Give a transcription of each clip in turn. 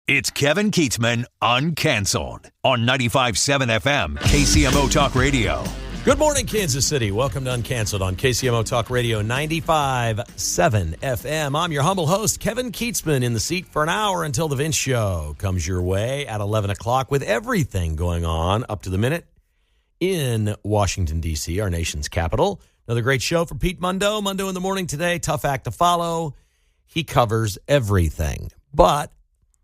It's Kevin Keatsman Uncanceled on 95.7 FM, KCMO Talk Radio. Good morning, Kansas City. Welcome to Uncanceled on KCMO Talk Radio 95.7 FM. I'm your humble host, Kevin Keatsman, in the seat for an hour until the Vince Show comes your way at 11 o'clock with everything going on up to the minute in Washington, D.C., our nation's capital. Another great show for Pete Mundo. Mundo in the morning today, tough act to follow. He covers everything. But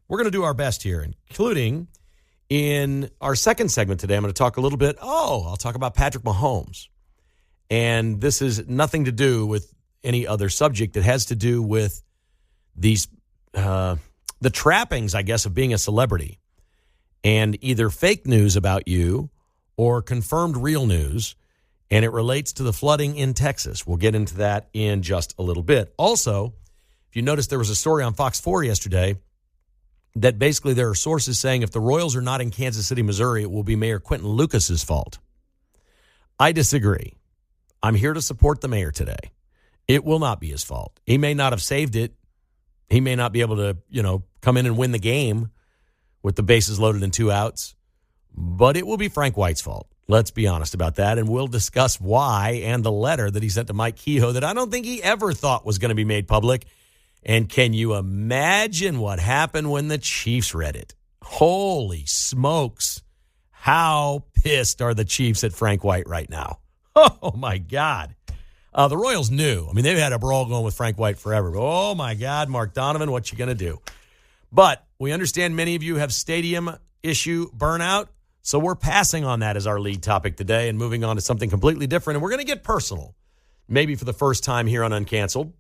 we're going to do our best here, including in our second segment today. I'm going to talk a little bit. I'll talk about Patrick Mahomes. And this is nothing to do with any other subject. It has to do with these, the trappings, I guess, of being a celebrity and either fake news about you or confirmed real news. And it relates to the flooding in Texas. We'll get into that in just a little bit. Also, if you noticed, there was a story on Fox 4 yesterday that basically there are sources saying if the Royals are not in Kansas City, Missouri, it will be Mayor Quentin Lucas's fault. I disagree. I'm here to support the mayor today. It will not be his fault. He may not have saved it. He may not be able to, come in and win the game with the bases loaded and 2 outs. But it will be Frank White's fault. Let's be honest about that. And we'll discuss why and the letter that he sent to Mike Kehoe that I don't think he ever thought was going to be made public. And can you imagine what happened when the Chiefs read it? Holy smokes. How pissed are the Chiefs at Frank White right now? Oh, my God. The Royals knew. I mean, they've had a brawl going with Frank White forever. Oh, my God, Mark Donovan, what you going to do? But we understand many of you have stadium issue burnout, so we're passing on that as our lead topic today and moving on to something completely different. And we're going to get personal, maybe for the first time here on Uncanceled.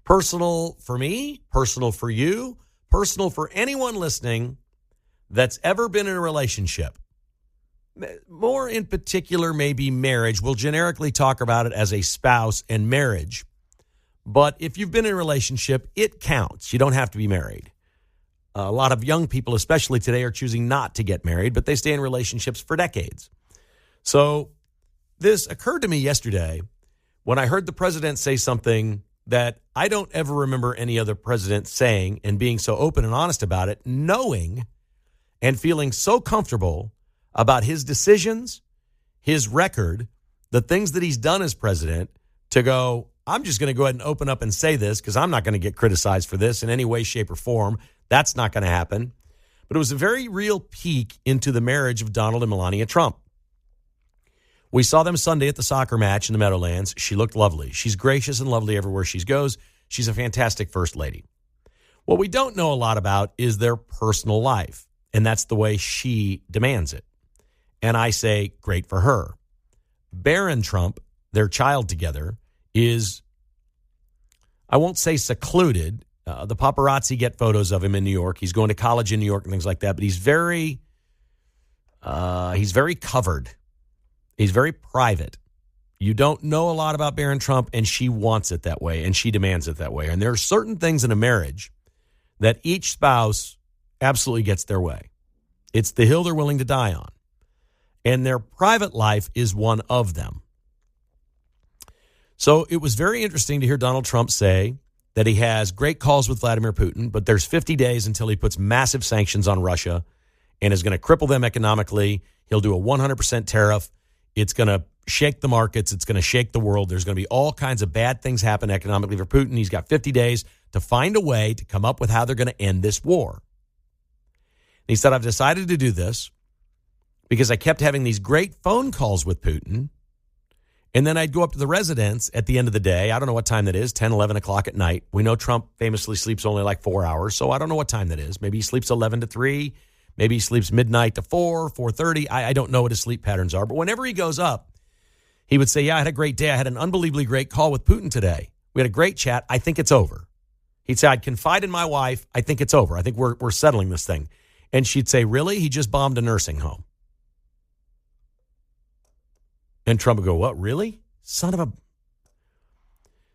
Personal for me, personal for you, personal for anyone listening that's ever been in a relationship. More in particular, maybe marriage. We'll generically talk about it as a spouse and marriage. But if you've been in a relationship, it counts. You don't have to be married. A lot of young people, especially today, are choosing not to get married, but they stay in relationships for decades. So this occurred to me yesterday when I heard the president say something that I don't ever remember any other president saying and being so open and honest about it, knowing and feeling so comfortable about his decisions, his record, the things that he's done as president, to go, I'm just going to go ahead and open up and say this because I'm not going to get criticized for this in any way, shape, or form. That's not going to happen. But it was a very real peek into the marriage of Donald and Melania Trump. We saw them Sunday at the soccer match in the Meadowlands. She looked lovely. She's gracious and lovely everywhere she goes. She's a fantastic first lady. What we don't know a lot about is their personal life, and that's the way she demands it. And I say, great for her. Barron Trump, their child together, is, I won't say secluded. The paparazzi get photos of him in New York. He's going to college in New York and things like that, but he's very covered. He's very private. You don't know a lot about Barron Trump, and she wants it that way, and she demands it that way. And there are certain things in a marriage that each spouse absolutely gets their way. It's the hill they're willing to die on. And their private life is one of them. So it was very interesting to hear Donald Trump say that he has great calls with Vladimir Putin, but there's 50 days until he puts massive sanctions on Russia and is going to cripple them economically. He'll do a 100% tariff. It's going to shake the markets. It's going to shake the world. There's going to be all kinds of bad things happen economically for Putin. He's got 50 days to find a way to come up with how they're going to end this war. And he said, I've decided to do this because I kept having these great phone calls with Putin. And then I'd go up to the residence at the end of the day. I don't know what time that is, 10, 11 o'clock at night. We know Trump famously sleeps only like 4 hours, so I don't know what time that is. Maybe he sleeps 11 to 3. Maybe he sleeps midnight to 4, 4:30. I don't know what his sleep patterns are. But whenever he goes up, he would say, yeah, I had a great day. I had an unbelievably great call with Putin today. We had a great chat. I think it's over. He'd say, I'd confide in my wife. I think it's over. I think we're settling this thing. And she'd say, really? He just bombed a nursing home. And Trump would go, what, really? Son of a...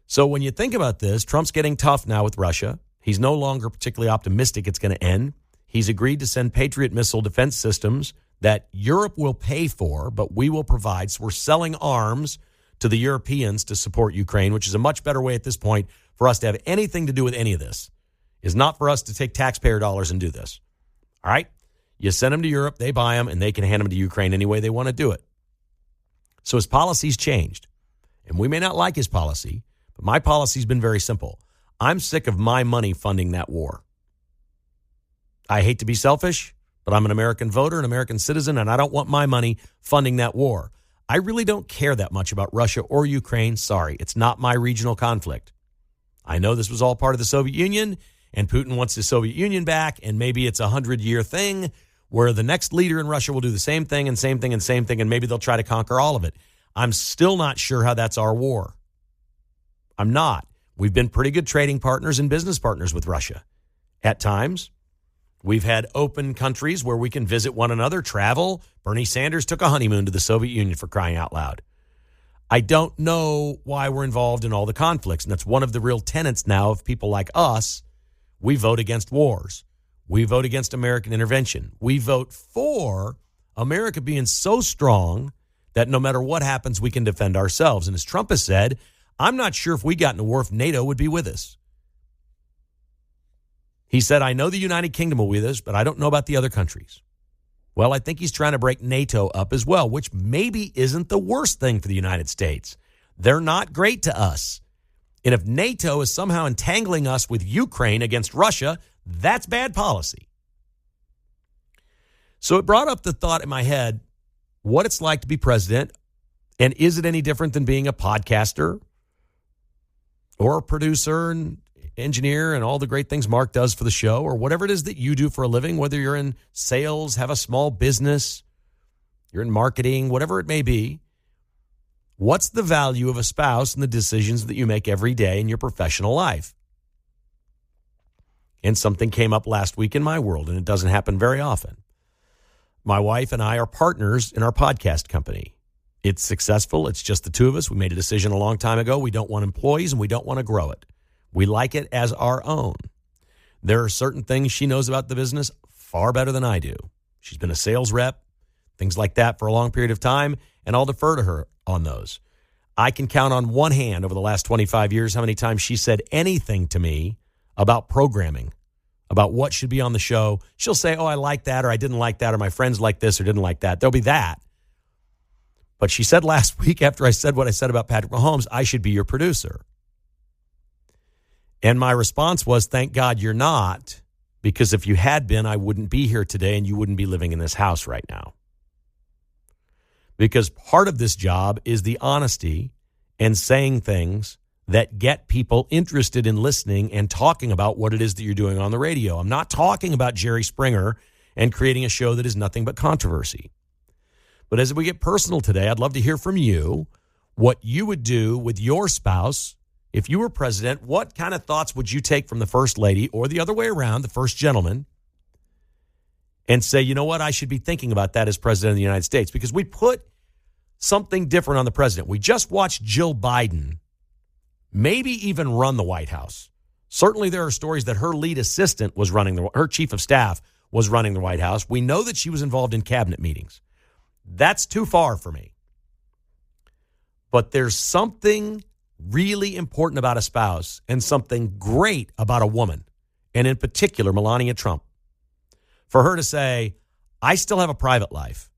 So when you think about this, Trump's getting tough now with Russia. He's no longer particularly optimistic it's going to end. He's agreed to send Patriot missile defense systems that Europe will pay for, but we will provide. So we're selling arms to the Europeans to support Ukraine, which is a much better way at this point for us to have anything to do with any of this. is not for us to take taxpayer dollars and do this. All right? You send them to Europe, they buy them, and they can hand them to Ukraine any way they want to do it. So his policy's changed. And we may not like his policy, but my policy's been very simple. I'm sick of my money funding that war. I hate to be selfish, but I'm an American voter, an American citizen, and I don't want my money funding that war. I really don't care that much about Russia or Ukraine. Sorry, it's not my regional conflict. I know this was all part of the Soviet Union, and Putin wants the Soviet Union back, and maybe it's a 100-year thing where the next leader in Russia will do the same thing and same thing and same thing, and maybe they'll try to conquer all of it. I'm still not sure how that's our war. I'm not. We've been pretty good trading partners and business partners with Russia. At times, we've had open countries where we can visit one another, travel. Bernie Sanders took a honeymoon to the Soviet Union, for crying out loud. I don't know why we're involved in all the conflicts, and that's one of the real tenets now of people like us. We vote against wars. We vote against American intervention. We vote for America being so strong that no matter what happens, we can defend ourselves. And as Trump has said, I'm not sure if we got in a war if NATO would be with us. He said, I know the United Kingdom will be with us, but I don't know about the other countries. Well, I think he's trying to break NATO up as well, which maybe isn't the worst thing for the United States. They're not great to us. And if NATO is somehow entangling us with Ukraine against Russia, that's bad policy. So it brought up the thought in my head, what it's like to be president, and is it any different than being a podcaster or a producer and engineer and all the great things Mark does for the show, or whatever it is that you do for a living, whether you're in sales, have a small business, you're in marketing, whatever it may be. What's the value of a spouse and the decisions that you make every day in your professional life? And something came up last week in my world, and it doesn't happen very often. My wife and I are partners in our podcast company. It's successful. It's just the two of us. We made a decision a long time ago. We don't want employees, and we don't want to grow it. We like it as our own. There are certain things she knows about the business far better than I do. She's been a sales rep, things like that for a long period of time, and I'll defer to her on those. I can count on one hand over the last 25 years how many times she said anything to me about programming, about what should be on the show. She'll say, oh, I like that, or I didn't like that, or my friends like this or didn't like that. There'll be that. But she said last week, after I said what I said about Patrick Mahomes, I should be your producer. And my response was, thank God you're not, because if you had been, I wouldn't be here today and you wouldn't be living in this house right now. Because part of this job is the honesty and saying things that get people interested in listening and talking about what it is that you're doing on the radio. I'm not talking about Jerry Springer and creating a show that is nothing but controversy. But as we get personal today, I'd love to hear from you what you would do with your spouse. If you were president, what kind of thoughts would you take from the first lady, or the other way around, the first gentleman, and say, you know what, I should be thinking about that as president of the United States? Because we put something different on the president. We just watched Jill Biden maybe even run the White House. Certainly there are stories that her lead assistant was running, her chief of staff was running the White House. We know that she was involved in cabinet meetings. That's too far for me. But there's something really important about a spouse and something great about a woman, and in particular, Melania Trump. For her to say, I still have a private life,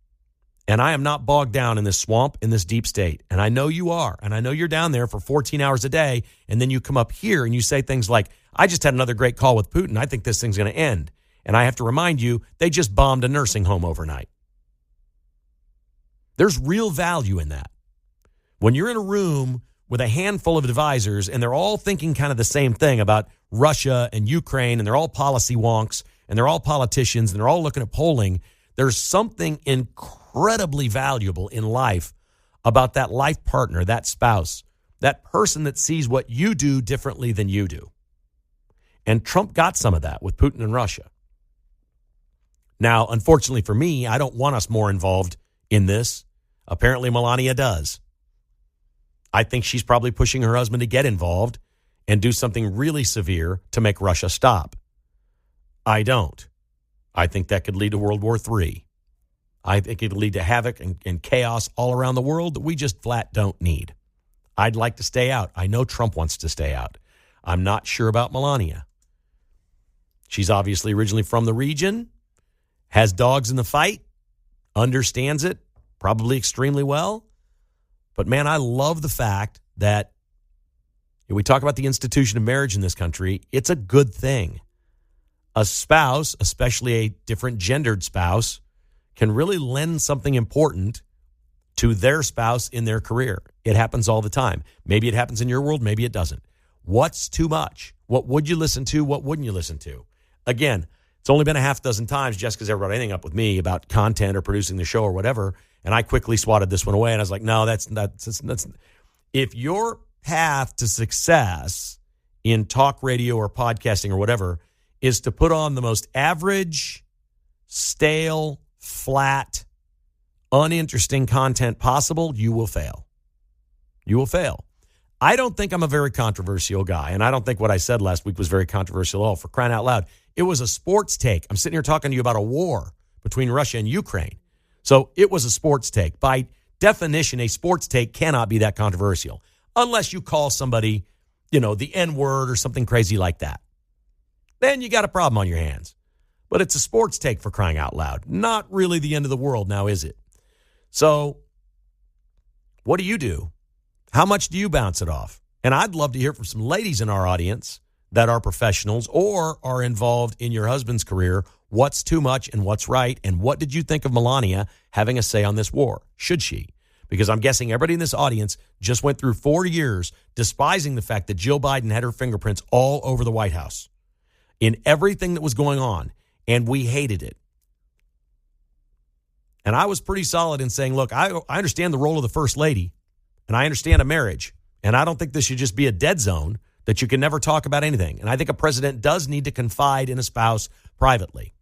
and I am not bogged down in this swamp, in this deep state. And I know you are, and I know you're down there for 14 hours a day, and then you come up here and you say things like, I just had another great call with Putin. I think this thing's going to end. And I have to remind you, they just bombed a nursing home overnight. There's real value in that. When you're in a room with a handful of advisors and they're all thinking kind of the same thing about Russia and Ukraine, and they're all policy wonks, and they're all politicians, and they're all looking at polling, there's something incredibly valuable in life about that life partner, that spouse, that person that sees what you do differently than you do. And Trump got some of that with Putin and Russia. Now, unfortunately for me, I don't want us more involved in this. Apparently, Melania does. I think she's probably pushing her husband to get involved and do something really severe to make Russia stop. I don't. I think that could lead to World War III. I think it could lead to havoc and chaos all around the world that we just flat don't need. I'd like to stay out. I know Trump wants to stay out. I'm not sure about Melania. She's obviously originally from the region, has dogs in the fight, understands it probably extremely well. But, man, I love the fact that we talk about the institution of marriage in this country. It's a good thing. A spouse, especially a different gendered spouse, can really lend something important to their spouse in their career. It happens all the time. Maybe it happens in your world. Maybe it doesn't. What's too much? What would you listen to? What wouldn't you listen to? Again, it's only been a half dozen times Jessica's ever brought anything up with me about content or producing the show or whatever, and I quickly swatted this one away, and I was like, no, that's if your path to success in talk radio or podcasting or whatever is to put on the most average, stale, flat, uninteresting content possible, you will fail. You will fail. I don't think I'm a very controversial guy, and I don't think what I said last week was very controversial at all. For crying out loud, it was a sports take. I'm sitting here talking to you about a war between Russia and Ukraine. So it was a sports take. By definition, a sports take cannot be that controversial unless you call somebody, the N-word or something crazy like that. Then you got a problem on your hands. But it's a sports take, for crying out loud. Not really the end of the world now, is it? So what do? How much do you bounce it off? And I'd love to hear from some ladies in our audience that are professionals or are involved in your husband's career. What's too much and what's right? And what did you think of Melania having a say on this war? Should she? Because I'm guessing everybody in this audience just went through 4 years despising the fact that Jill Biden had her fingerprints all over the White House in everything that was going on, and we hated it. And I was pretty solid in saying, look, I understand the role of the First Lady, and I understand a marriage, and I don't think this should just be a dead zone that you can never talk about anything. And I think a president does need to confide in a spouse privately.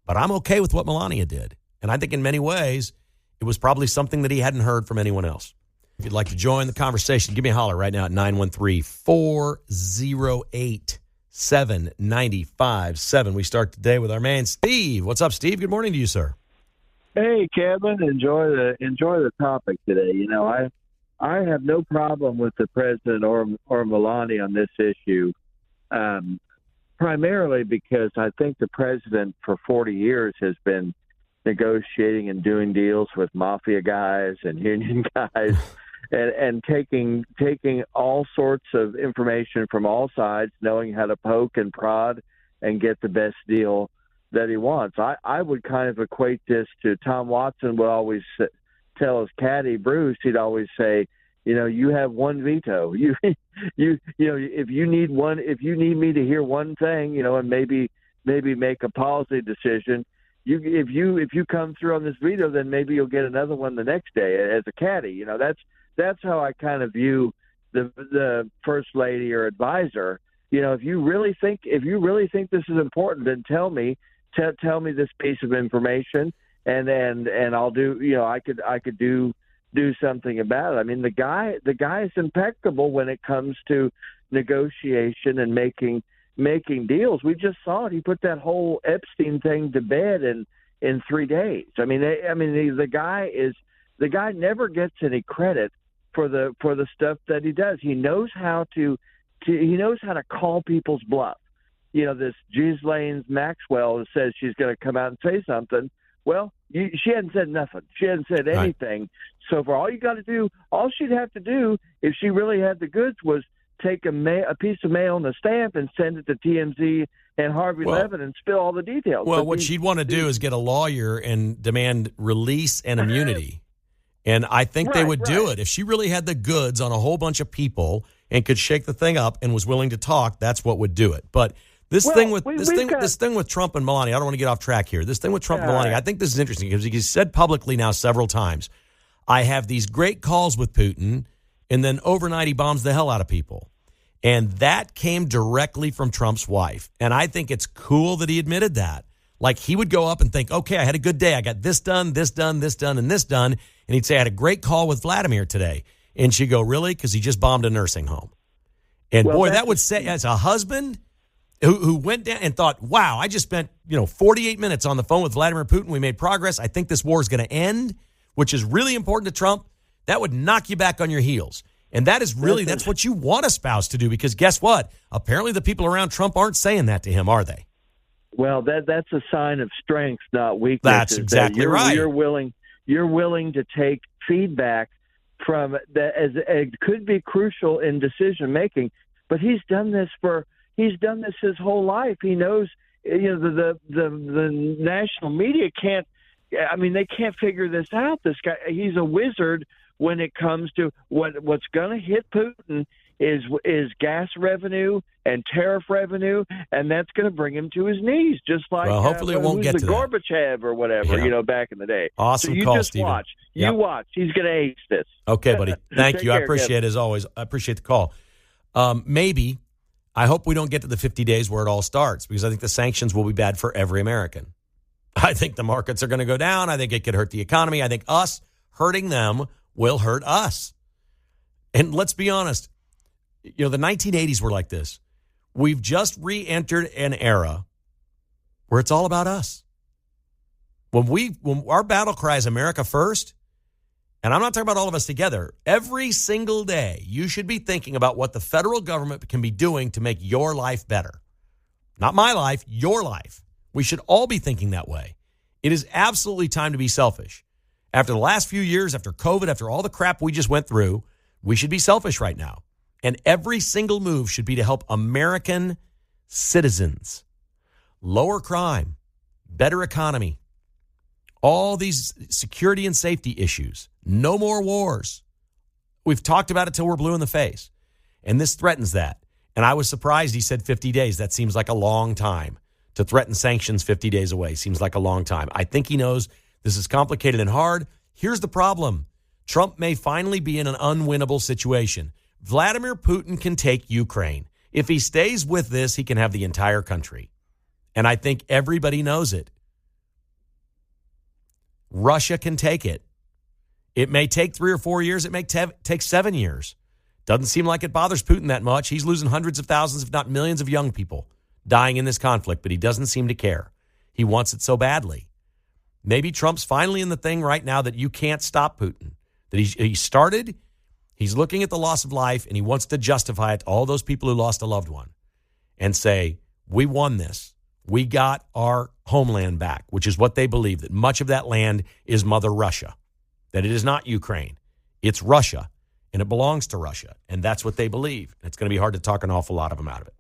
But I'm okay with what Melania did. And I think in many ways, it was probably something that he hadn't heard from anyone else. If you'd like to join the conversation, give me a holler right now at 913-408-7957. We start today with our man, Steve. What's up, Steve? Good morning to you, sir. Hey, Kevin. Enjoy the topic today. I have no problem with the president or Melania on this issue, primarily because I think the president for 40 years has been negotiating and doing deals with mafia guys and union guys and taking all sorts of information from all sides, knowing how to poke and prod and get the best deal that he wants. I would kind of equate this to Tom Watson would always tell his caddy, Bruce, he'd always say, you have one veto. If you need me to hear one thing, and maybe make a policy decision, if you come through on this veto, then maybe you'll get another one the next day as a caddy. That's how I kind of view the First Lady or advisor. If you really think this is important, then tell me this piece of information, and I'll do. I could do something about it. I mean, the guy is impeccable when it comes to negotiation and making deals. We just saw it. He put that whole Epstein thing to bed in 3 days. The guy never gets any credit for the stuff that he does. He knows how to call people's bluff. This Ghislaine Maxwell says she's going to come out and say something. Well, she hadn't said nothing. She hadn't said anything. Right. So for all she'd have to do if she really had the goods was take a piece of mail and a stamp and send it to TMZ and Harvey Levin and spill all the details. Well, what she'd want to do is get a lawyer and demand release and immunity. And I think they would do it. If she really had the goods on a whole bunch of people and could shake the thing up and was willing to talk, that's what would do it. But this thing with Trump and Melania, I don't want to get off track here. This thing with Trump and Melania, I think this is interesting because he said publicly now several times, I have these great calls with Putin, and then overnight he bombs the hell out of people. And that came directly from Trump's wife. And I think it's cool that he admitted that. Like he would go up and think, okay, I had a good day. I got this done, this done, this done, and this done. And he'd say, I had a great call with Vladimir today. And she'd go, really? Because he just bombed a nursing home. And that would say, as a husband who went down and thought, wow, I just spent 48 minutes on the phone with Vladimir Putin. We made progress. I think this war is going to end, which is really important to Trump. That would knock you back on your heels. And that's what you want a spouse to do, because guess what? Apparently the people around Trump aren't saying that to him, are they? Well, that's a sign of strength, not weakness. That's exactly right. You're willing to take feedback from that, as it could be crucial in decision making. But he's done this his whole life. He knows, the national media can't. I mean, they can't figure this out. This guy, he's a wizard when it comes to what's going to hit Putin is gas revenue and tariff revenue, and that's going to bring him to his knees, just like hopefully it won't get to Gorbachev or whatever, back in the day. Awesome so you call, just Stephen. Watch. Yep. You watch. He's going to ace this. Okay, buddy. Thank you. I appreciate it as always. I appreciate the call. Maybe. I hope we don't get to the 50 days where it all starts, because I think the sanctions will be bad for every American. I think the markets are going to go down. I think it could hurt the economy. I think us hurting them will hurt us. And let's be honest, the 1980s were like this. We've just re-entered an era where it's all about us. When our battle cry is America first, and I'm not talking about all of us together, every single day you should be thinking about what the federal government can be doing to make your life better. Not my life, your life. We should all be thinking that way. It is absolutely time to be selfish. After the last few years, after COVID, after all the crap we just went through, we should be selfish right now. And every single move should be to help American citizens. Lower crime, better economy, all these security and safety issues, no more wars. We've talked about it till we're blue in the face. And this threatens that. And I was surprised he said 50 days. That seems like a long time. To threaten sanctions 50 days away seems like a long time. I think he knows this is complicated and hard. Here's the problem. Trump may finally be in an unwinnable situation. Vladimir Putin can take Ukraine. If he stays with this, he can have the entire country. And I think everybody knows it. Russia can take it. It may take 3 or 4 years. It may take 7 years. Doesn't seem like it bothers Putin that much. He's losing hundreds of thousands, if not millions of young people dying in this conflict, but he doesn't seem to care. He wants it so badly. Maybe Trump's finally in the thing right now that you can't stop Putin. That he started, he's looking at the loss of life, and he wants to justify it to all those people who lost a loved one and say, we won this. We got our homeland back, which is what they believe, that much of that land is Mother Russia, that it is not Ukraine. It's Russia, and it belongs to Russia, and that's what they believe. It's going to be hard to talk an awful lot of them out of it.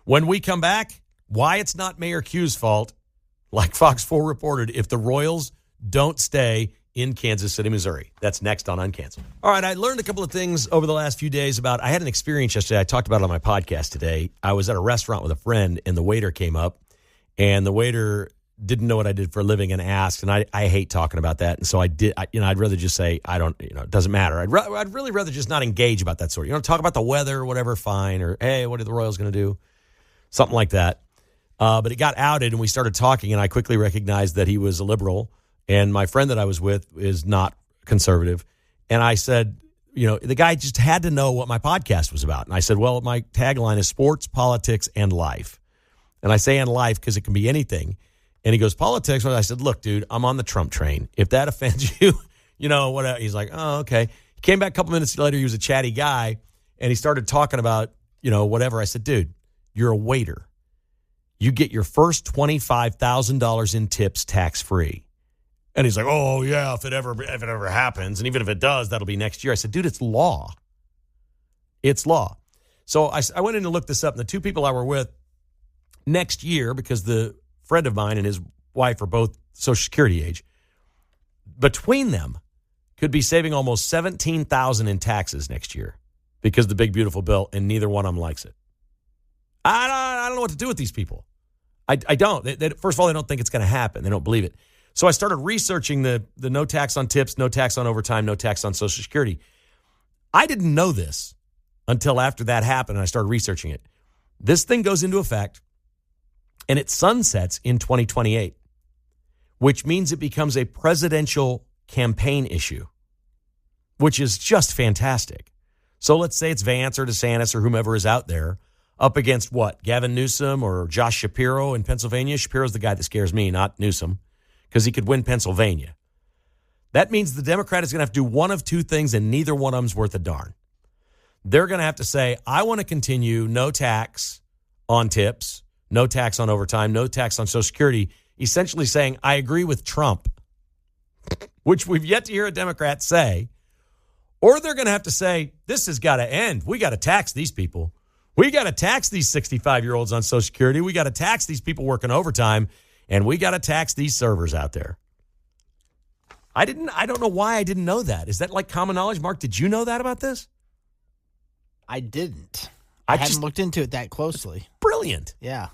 When we come back, why it's not Mayor Q's fault, like Fox 4 reported, if the Royals don't stay in Kansas City, Missouri. That's next on Uncanceled. All right, I learned a couple of things over the last few days I had an experience yesterday. I talked about it on my podcast today. I was at a restaurant with a friend, and the waiter came up, and the waiter didn't know what I did for a living and asked, and I hate talking about that. And so I did, I'd rather just say, I don't, it doesn't matter. I'd really rather just not engage about that sort. Talk about the weather or whatever, fine. Or, hey, what are the Royals going to do? Something like that. But it got outed, and we started talking, and I quickly recognized that he was a liberal, and my friend that I was with is not conservative. And I said, the guy just had to know what my podcast was about. And I said, well, my tagline is sports, politics, and life. And I say and life because it can be anything. And he goes, politics? And I said, look, dude, I'm on the Trump train. If that offends you, whatever. He's like, oh, okay. He came back a couple minutes later. He was a chatty guy, and he started talking about, whatever. I said, dude, you're a waiter. You get your first $25,000 in tips tax-free. And he's like, oh, yeah, if it ever happens. And even if it does, that'll be next year. I said, dude, it's law. It's law. So I went in to look this up. And the two people I were with next year, because the friend of mine and his wife are both Social Security age, between them could be saving almost $17,000 in taxes next year because of the big, beautiful bill, and neither one of them likes it. I don't know what to do with these people. I don't. First of all, they don't think it's going to happen. They don't believe it. So I started researching the no tax on tips, no tax on overtime, no tax on Social Security. I didn't know this until after that happened, and I started researching it. This thing goes into effect, and it sunsets in 2028, which means it becomes a presidential campaign issue, which is just fantastic. So let's say it's Vance or DeSantis or whomever is out there up against what? Gavin Newsom or Josh Shapiro in Pennsylvania? Shapiro's the guy that scares me, not Newsom, because he could win Pennsylvania. That means the Democrat is going to have to do one of two things, and neither one of them's worth a darn. They're going to have to say, I want to continue no tax on tips, no tax on overtime, no tax on Social Security, essentially saying, I agree with Trump, which we've yet to hear a Democrat say. Or they're going to have to say, this has got to end. We got to tax these people. We got to tax these 65-year-olds on Social Security. We got to tax these people working overtime. And we got to tax these servers out there. I don't know why I didn't know that. Is that like common knowledge? Mark, did you know that about this? I didn't. I hadn't looked into it that closely. Brilliant. Yeah.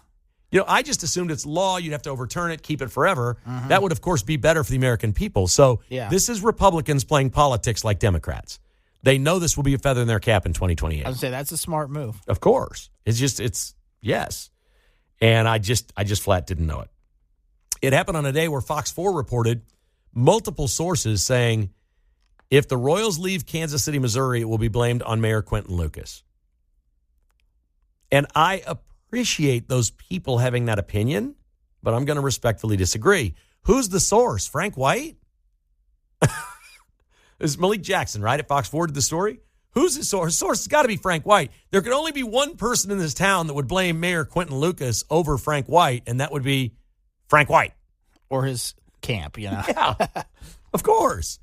I just assumed it's law. You'd have to overturn it, keep it forever. Mm-hmm. That would, of course, be better for the American people. So This is Republicans playing politics like Democrats. They know this will be a feather in their cap in 2028. I would say that's a smart move. Of course. Yes. And I just flat didn't know it. It happened on a day where Fox 4 reported multiple sources saying if the Royals leave Kansas City, Missouri, it will be blamed on Mayor Quentin Lucas. And I appreciate those people having that opinion, but I'm going to respectfully disagree. Who's the source? Frank White? It's Malik Jackson, right, at Fox 4 did the story? Who's the source? The source has got to be Frank White. There could only be one person in this town that would blame Mayor Quentin Lucas over Frank White, and that would be Frank White. Or his camp, Yeah, of course.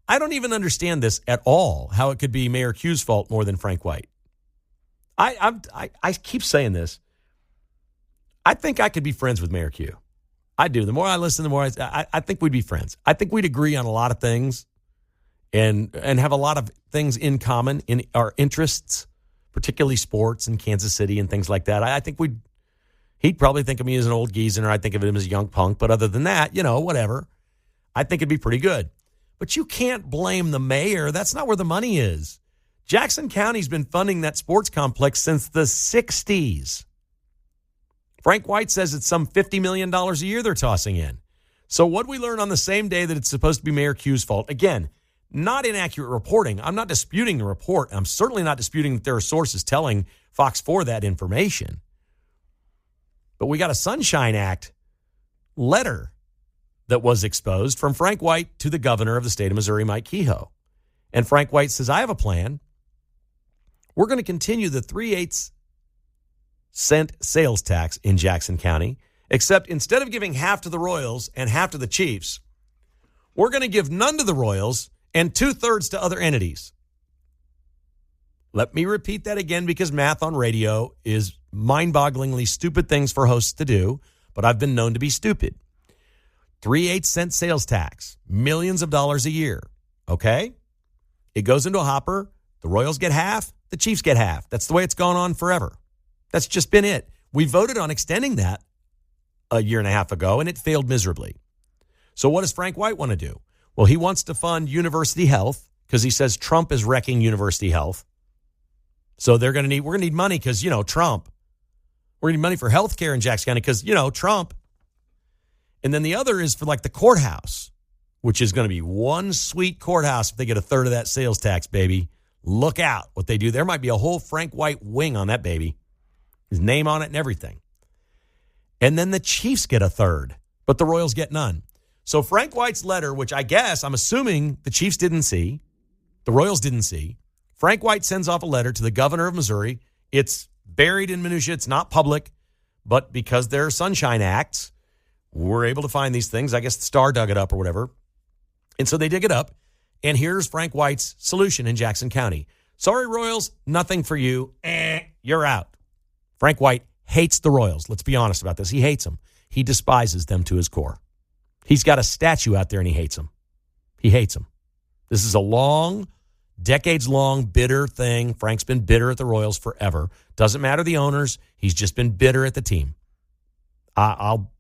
I don't even understand this at all, how it could be Mayor Q's fault more than Frank White. I keep saying this. I think I could be friends with Mayor Q. I do. The more I listen, the more I think we'd be friends. I think we'd agree on a lot of things and have a lot of things in common in our interests, particularly sports and Kansas City and things like that. I think he'd probably think of me as an old geezer, and I'd think of him as a young punk. But other than that, whatever. I think it'd be pretty good. But you can't blame the mayor. That's not where the money is. Jackson County's been funding that sports complex since the 60s. Frank White says it's some $50 million a year they're tossing in. So what we learn on the same day that it's supposed to be Mayor Q's fault, again, not inaccurate reporting. I'm not disputing the report. I'm certainly not disputing that there are sources telling Fox 4 that information. But we got a Sunshine Act letter that was exposed from Frank White to the governor of the state of Missouri, Mike Kehoe. And Frank White says, I have a plan. We're going to continue the 3/8 cent sales tax in Jackson County, except instead of giving half to the Royals and half to the Chiefs, we're going to give none to the Royals and 2/3 to other entities. Let me repeat that again because math on radio is mind-bogglingly stupid things for hosts to do, but I've been known to be stupid. 3/8 cent sales tax, millions of dollars a year, okay? It goes into a hopper. The Royals get half, the Chiefs get half. That's the way it's gone on forever. That's just been it. We voted on extending that a year and a half ago, and it failed miserably. So what does Frank White want to do? Well, he wants to fund university health because he says Trump is wrecking university health. So we're going to need money because, Trump. We're going to need money for health care in Jackson County because, Trump. And then the other is for like the courthouse, which is going to be one sweet courthouse if they get 1/3 of that sales tax, baby. Look out what they do. There might be a whole Frank White wing on that baby. His name on it and everything. And then the Chiefs get 1/3, but the Royals get none. So Frank White's letter, which I'm assuming the Chiefs didn't see, the Royals didn't see, Frank White sends off a letter to the governor of Missouri. It's buried in minutia. It's not public, but because there are Sunshine Acts, we're able to find these things. I guess the Star dug it up or whatever. And so they dig it up, and here's Frank White's solution in Jackson County. Sorry, Royals, nothing for you. You're out. Frank White hates the Royals. Let's be honest about this. He hates them. He despises them to his core. He's got a statue out there, and he hates them. He hates them. This is a long, decades-long, bitter thing. Frank's been bitter at the Royals forever. Doesn't matter the owners. He's just been bitter at the team. I'll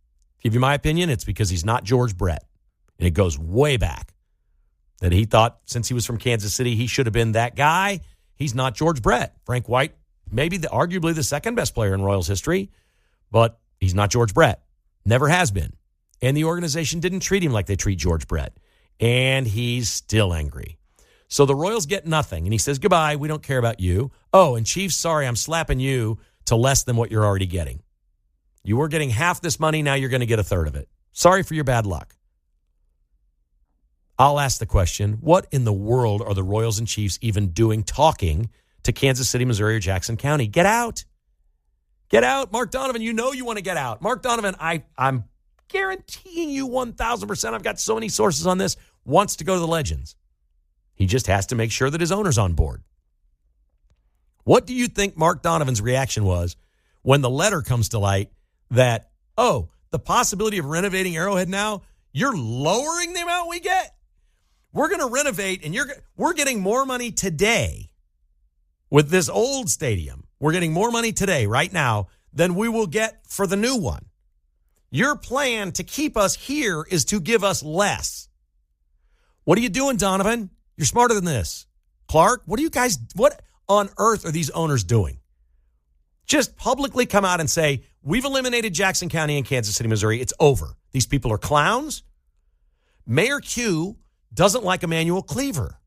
give you my opinion. It's because he's not George Brett. And it goes way back. That he thought since he was from Kansas City, he should have been that guy. He's not George Brett. Frank White, maybe arguably the second best player in Royals history, but he's not George Brett. Never has been. And the organization didn't treat him like they treat George Brett. And he's still angry. So the Royals get nothing. And he says, goodbye, we don't care about you. Oh, and Chiefs, sorry, I'm slapping you to less than what you're already getting. You were getting half this money, now you're going to get 1/3 of it. Sorry for your bad luck. I'll ask the question, what in the world are the Royals and Chiefs even doing talking to Kansas City, Missouri, or Jackson County? Get out. Get out. Mark Donovan, you know you want to get out. Mark Donovan, I'm guaranteeing you 1,000%, I've got so many sources on this, wants to go to the Legends. He just has to make sure that his owner's on board. What do you think Mark Donovan's reaction was when the letter comes to light that, oh, the possibility of renovating Arrowhead now, you're lowering the amount we get? We're going to renovate, and we're getting more money today with this old stadium. We're getting more money today, right now, than we will get for the new one. Your plan to keep us here is to give us less. What are you doing, Donovan? You're smarter than this. Clark, what on earth are these owners doing? Just publicly come out and say, we've eliminated Jackson County and Kansas City, Missouri. It's over. These people are clowns. Mayor Q doesn't like Emmanuel Cleaver.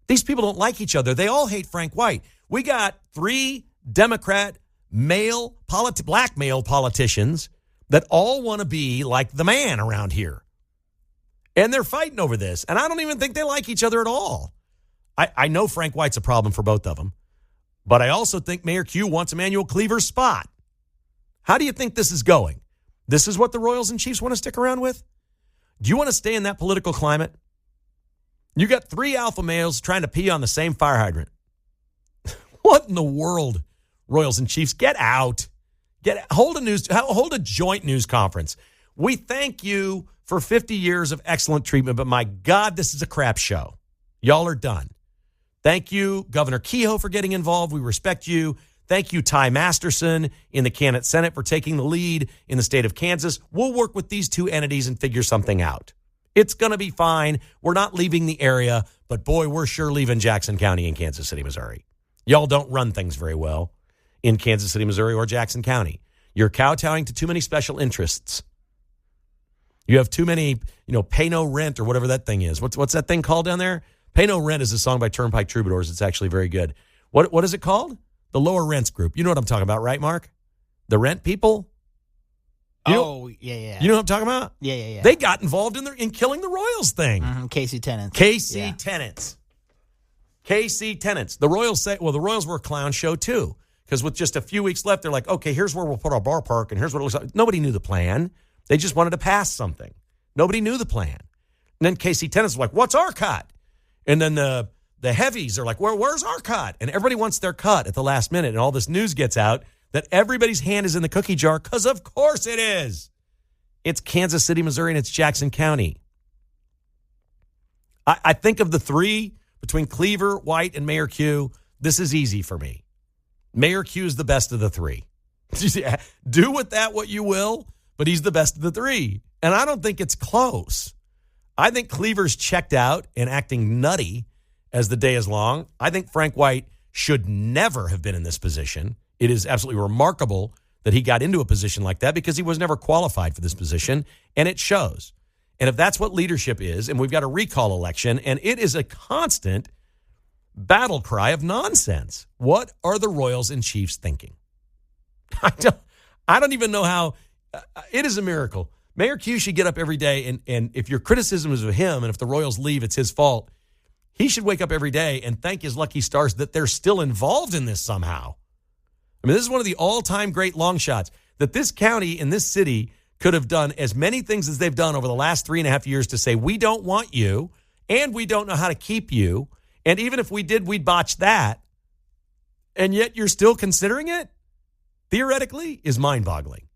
These people don't like each other. They all hate Frank White. We got 3 Democrat black male politicians that all want to be like the man around here. And they're fighting over this. And I don't even think they like each other at all. I know Frank White's a problem for both of them. But I also think Mayor Q wants Emmanuel Cleaver's spot. How do you think this is going? This is what the Royals and Chiefs want to stick around with? Do you want to stay in that political climate? You got 3 alpha males trying to pee on the same fire hydrant. What in the world, Royals and Chiefs? Get out. Hold a joint news conference. We thank you for 50 years of excellent treatment, but my God, this is a crap show. Y'all are done. Thank you, Governor Kehoe, for getting involved. We respect you. Thank you, Ty Masterson in the Kansas Senate for taking the lead in the state of Kansas. We'll work with these 2 entities and figure something out. It's going to be fine. We're not leaving the area, but boy, we're sure leaving Jackson County and Kansas City, Missouri. Y'all don't run things very well in Kansas City, Missouri or Jackson County. You're kowtowing to too many special interests. You have too many, pay no rent or whatever that thing is. What's that thing called down there? Pay No Rent is a song by Turnpike Troubadours. It's actually very good. What is it called? The Lower Rents Group. You know what I'm talking about, right, Mark? The rent people? Yeah. You know what I'm talking about? Yeah. They got involved in killing the Royals thing. Mm-hmm. KC Tenants. KC Tenants. The Royals say, the Royals were a clown show too, because with just a few weeks left, they're like, okay, here's where we'll put our ballpark, and here's what it looks like. Nobody knew the plan. They just wanted to pass something. Nobody knew the plan. And then KC Tenants was like, what's our cut? And then the heavies are like, where's our cut? And everybody wants their cut at the last minute. And all this news gets out that everybody's hand is in the cookie jar, because of course it is. It's Kansas City, Missouri, and it's Jackson County. I think of the 3 between Cleaver, White, and Mayor Q. This is easy for me. Mayor Q is the best of the 3. Do with that what you will, but he's the best of the 3. And I don't think it's close. I think Cleaver's checked out and acting nutty as the day is long. I think Frank White should never have been in this position. It is absolutely remarkable that he got into a position like that, because he was never qualified for this position, and it shows. And if that's what leadership is, and we've got a recall election, and it is a constant battle cry of nonsense, what are the Royals and Chiefs thinking? I don't even know how. It is a miracle. Mayor Q should get up every day, and if your criticism is of him, and if the Royals leave, it's his fault, he should wake up every day and thank his lucky stars that they're still involved in this somehow. I mean, this is one of the all-time great long shots, that this county and this city could have done as many things as they've done over the last 3.5 years to say, we don't want you, and we don't know how to keep you, and even if we did, we'd botch that, and yet you're still considering it, theoretically, is mind-boggling.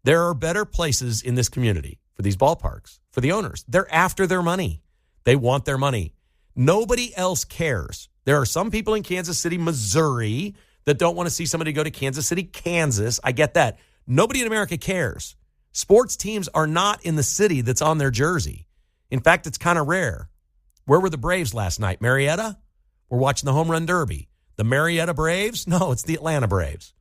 There are better places in this community for these ballparks, for the owners. They're after their money. They want their money. Nobody else cares. There are some people in Kansas City, Missouri, that don't want to see somebody go to Kansas City, Kansas. I get that. Nobody in America cares. Sports teams are not in the city that's on their jersey. In fact, it's kind of rare. Where were the Braves last night? Marietta? We're watching the Home Run Derby. The Marietta Braves? No, it's the Atlanta Braves.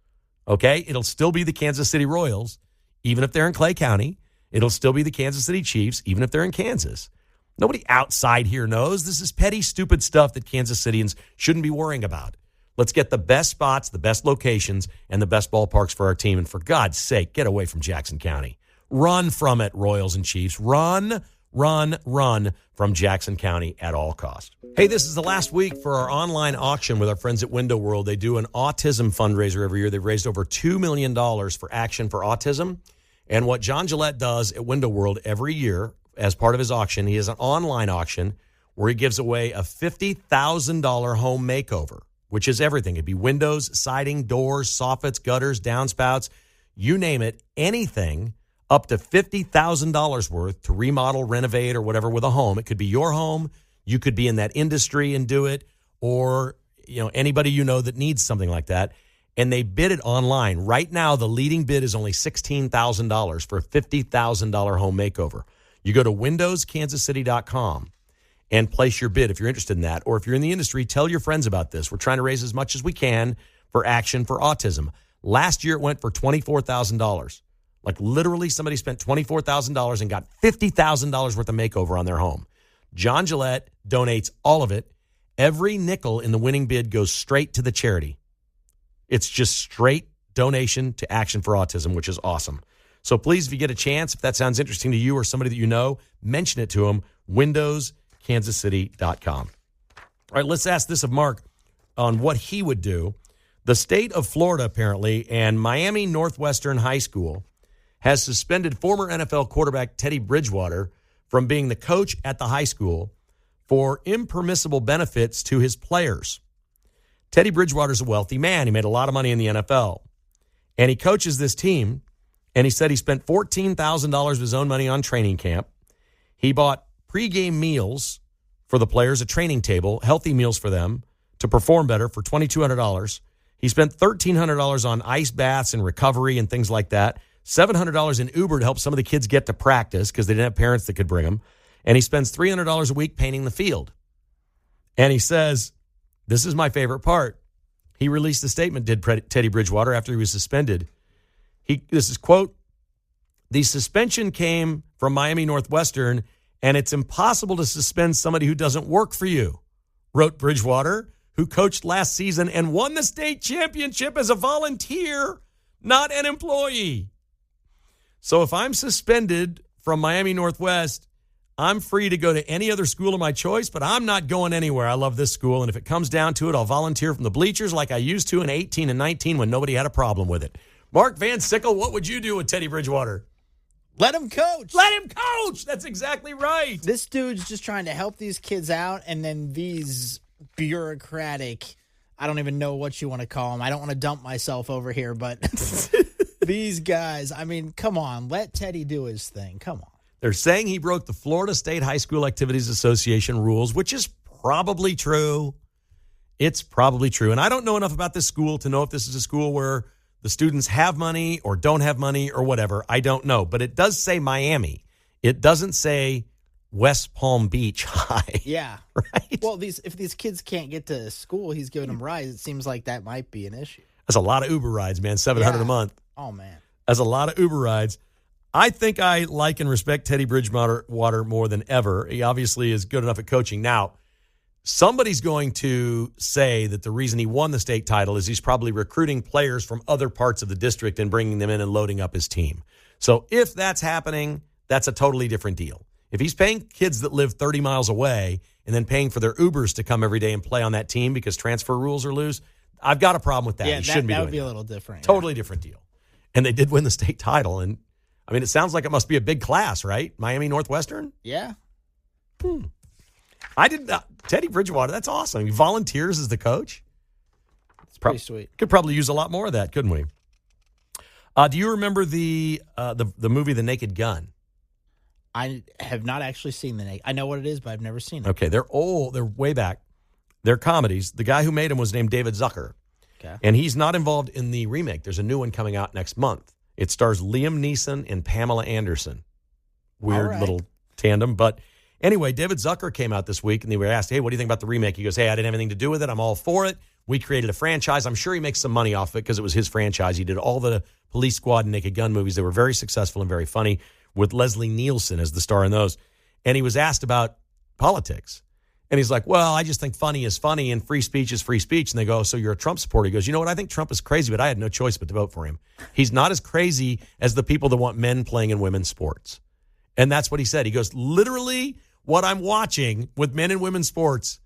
Okay? It'll still be the Kansas City Royals, even if they're in Clay County. It'll still be the Kansas City Chiefs, even if they're in Kansas. Nobody outside here knows. This is petty, stupid stuff that Kansas Cityans shouldn't be worrying about. Let's get the best spots, the best locations, and the best ballparks for our team. And for God's sake, get away from Jackson County. Run from it, Royals and Chiefs. Run run from Jackson County at all costs. Hey, this is the last week for our online auction with our friends at Window World. They do an autism fundraiser every year. They've raised over $2 million for Action for Autism. And what John Gillette does at Window World every year as part of his auction, he has an online auction where he gives away a $50,000 home makeover, which is everything. It'd be windows, siding, doors, soffits, gutters, downspouts, you name it, anything up to $50,000 worth to remodel, renovate, or whatever with a home. It could be your home. You could be in that industry and do it, or anybody you know that needs something like that. And they bid it online. Right now, the leading bid is only $16,000 for a $50,000 home makeover. You go to windowskansascity.com and place your bid if you're interested in that. Or if you're in the industry, tell your friends about this. We're trying to raise as much as we can for Action for Autism. Last year, it went for $24,000. Like literally somebody spent $24,000 and got $50,000 worth of makeover on their home. John Gillette donates all of it. Every nickel in the winning bid goes straight to the charity. It's just straight donation to Action for Autism, which is awesome. So please, if you get a chance, if that sounds interesting to you or somebody that you know, mention it to them, windowskansascity.com. All right, let's ask this of Mark on what he would do. The state of Florida, apparently, and Miami Northwestern High School has suspended former NFL quarterback Teddy Bridgewater from being the coach at the high school for impermissible benefits to his players. Teddy Bridgewater's a wealthy man. He made a lot of money in the NFL. And he coaches this team, and he said he spent $14,000 of his own money on training camp. He bought pregame meals for the players, a training table, healthy meals for them to perform better for $2,200. He spent $1,300 on ice baths and recovery and things like that. $700 in Uber to help some of the kids get to practice because they didn't have parents that could bring them. And he spends $300 a week painting the field. And he says, this is my favorite part. He released a statement, did Teddy Bridgewater, after he was suspended. This is, quote, the suspension came from Miami Northwestern, and it's impossible to suspend somebody who doesn't work for you, wrote Bridgewater, who coached last season and won the state championship as a volunteer, not an employee. So if I'm suspended from Miami Northwest, I'm free to go to any other school of my choice, but I'm not going anywhere. I love this school, and if it comes down to it, I'll volunteer from the bleachers like I used to in 18 and 19 when nobody had a problem with it. Mark Van Sickle, what would you do with Teddy Bridgewater? Let him coach. Let him coach. That's exactly right. This dude's just trying to help these kids out, and then these bureaucratic, I don't even know what you want to call them. I don't want to dump myself over here, but these guys, I mean, come on. Let Teddy do his thing. Come on. They're saying he broke the Florida State High School Activities Association rules, which is probably true. It's probably true. And I don't know enough about this school to know if this is a school where the students have money or don't have money or whatever. I don't know. But it does say Miami. It doesn't say West Palm Beach High. Yeah. Right? Well, if these kids can't get to school, he's giving them rides. It seems like that might be an issue. That's a lot of Uber rides, man. $700 a month. Oh, man. That's a lot of Uber rides. I think I like and respect Teddy Bridgewater more than ever. He obviously is good enough at coaching. Now, somebody's going to say that the reason he won the state title is he's probably recruiting players from other parts of the district and bringing them in and loading up his team. So if that's happening, that's a totally different deal. If he's paying kids that live 30 miles away and then paying for their Ubers to come every day and play on that team because transfer rules are loose, I've got a problem with that. Yeah, he shouldn't be doing that would be that. a little different. Totally different deal. And they did win the state title. And I mean, it sounds like it must be a big class, right? Miami Northwestern? Yeah. I did not. Teddy Bridgewater, that's awesome. He volunteers as the coach. It's pretty sweet. Could probably use a lot more of that, couldn't we? Do you remember the movie The Naked Gun? I have not actually seen I know what it is, but I've never seen it. Okay, they're old. They're way back. They're comedies. The guy who made them was named David Zucker. Okay. And he's not involved in the remake. There's a new one coming out next month. It stars Liam Neeson and Pamela Anderson. Weird little tandem. But anyway, David Zucker came out this week, and they were asked, hey, what do you think about the remake? He goes, hey, I didn't have anything to do with it. I'm all for it. We created a franchise. I'm sure he makes some money off it because it was his franchise. He did all the Police Squad and Naked Gun movies. They were very successful and very funny, with Leslie Nielsen as the star in those. And he was asked about politics. And he's like, well, I just think funny is funny and free speech is free speech. And they go, so you're a Trump supporter? He goes, you know what? I think Trump is crazy, but I had no choice but to vote for him. He's not as crazy as the people that want men playing in women's sports. And that's what he said. He goes, literally what I'm watching with men and women's sports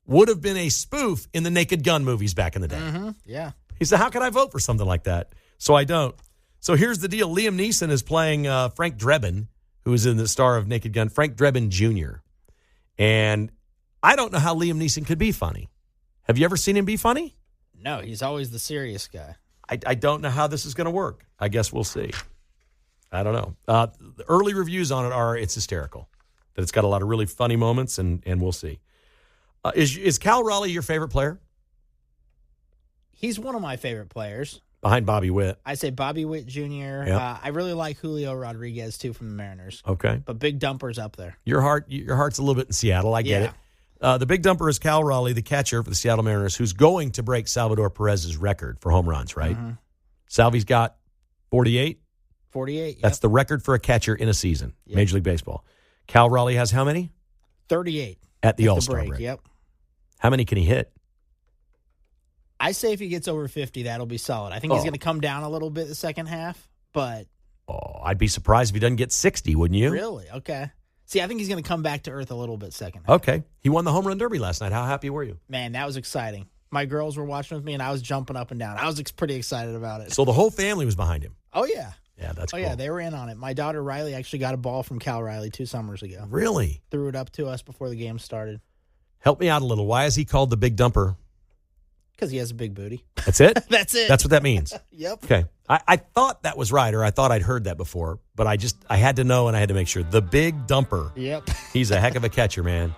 would have been a spoof in the Naked Gun movies back in the day. Mm-hmm. Yeah. He said, how can I vote for something like that? So I don't. So here's the deal. Liam Neeson is playing Frank Drebin, who is in the star of Naked Gun, Frank Drebin Jr. And I don't know how Liam Neeson could be funny. Have you ever seen him be funny? No, he's always the serious guy. I don't know how this is going to work. I guess we'll see. I don't know. The early reviews on it are it's hysterical. That it's got a lot of really funny moments, and we'll see. Is Cal Raleigh your favorite player? He's one of my favorite players. Behind Bobby Witt. I say Bobby Witt Jr. Yep. I really like Julio Rodriguez, too, from the Mariners. Okay. But Big Dumper's up there. Your heart's a little bit in Seattle. I get it. The big dumper is Cal Raleigh, the catcher for the Seattle Mariners, who's going to break Salvador Perez's record for home runs, right? Mm-hmm. Salvi's got 48. 48, yep. That's the record for a catcher in a season, Yep. Major League Baseball. Cal Raleigh has how many? 38. At the All-Star break. Yep. How many can he hit? I say if he gets over 50, that'll be solid. I think he's going to come down a little bit the second half, but... Oh, I'd be surprised if he doesn't get 60, wouldn't you? Really? Okay. See, I think he's going to come back to earth a little bit second half. Okay. He won the home run derby last night. How happy were you? Man, that was exciting. My girls were watching with me, and I was jumping up and down. I was pretty excited about it. So the whole family was behind him? Oh, yeah. Yeah, that's cool. Oh, yeah, they were in on it. My daughter Riley actually got a ball from Cal Riley 2 summers ago. Really? Threw it up to us before the game started. Help me out a little. Why is he called the big dumper? Because he has a big booty. That's it? That's it. That's what that means? Yep. Okay. I thought that was right, or I thought I'd heard that before, but I had to know and I had to make sure. The big dumper. Yep. He's a heck of a catcher, man.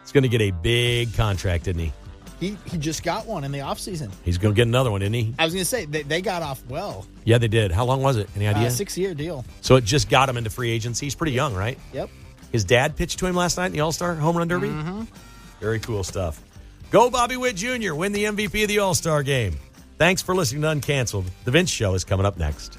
He's going to get a big contract, isn't he? He just got one in the offseason. He's going to get another one, isn't he? I was going to say, they got off well. Yeah, they did. How long was it? Any idea? 6-year deal. So it just got him into free agency. He's pretty young, right? Yep. His dad pitched to him last night in the All-Star Home Run Derby? Mm-hmm. Very cool stuff. Go Bobby Witt Jr., win the MVP of the All-Star game. Thanks for listening to Uncanceled. The Vince Show is coming up next.